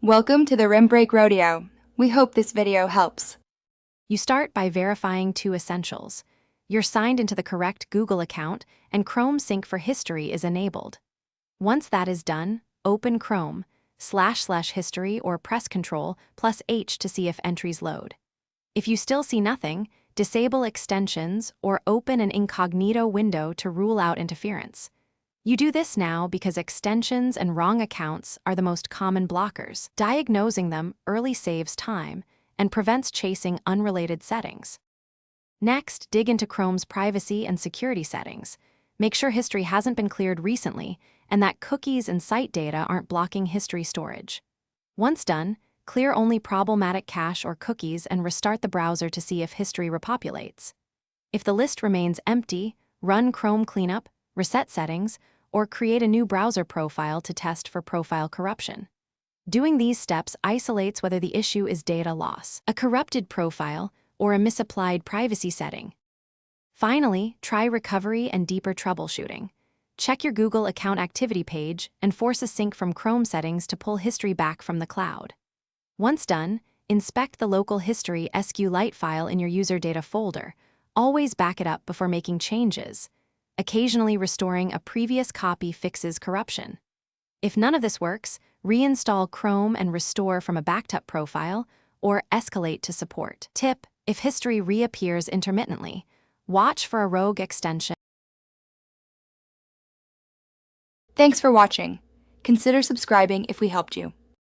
Welcome to the Rim Break Rodeo. We hope this video helps. You start by verifying two essentials. You're signed into the correct Google account, and Chrome Sync for History is enabled. Once that is done, open Chrome, //history or press Ctrl plus H to see if entries load. If you still see nothing, disable extensions or open an incognito window to rule out interference. You do this now because extensions and wrong accounts are the most common blockers. Diagnosing them early saves time and prevents chasing unrelated settings. Next, dig into Chrome's privacy and security settings. Make sure history hasn't been cleared recently and that cookies and site data aren't blocking history storage. Once done, clear only problematic cache or cookies and restart the browser to see if history repopulates. If the list remains empty, run Chrome Cleanup, reset settings, or create a new browser profile to test for profile corruption. Doing these steps isolates whether the issue is data loss, a corrupted profile, or a misapplied privacy setting. Finally, try recovery and deeper troubleshooting. Check your Google account activity page and force a sync from Chrome settings to pull history back from the cloud. Once done, inspect the local history SQLite file in your user data folder. Always back it up before making changes. Occasionally restoring a previous copy fixes corruption. If none of this works, reinstall Chrome and restore from a backed up profile, or escalate to support. Tip: if history reappears intermittently, watch for a rogue extension. Thanks for watching. Consider subscribing if we helped you.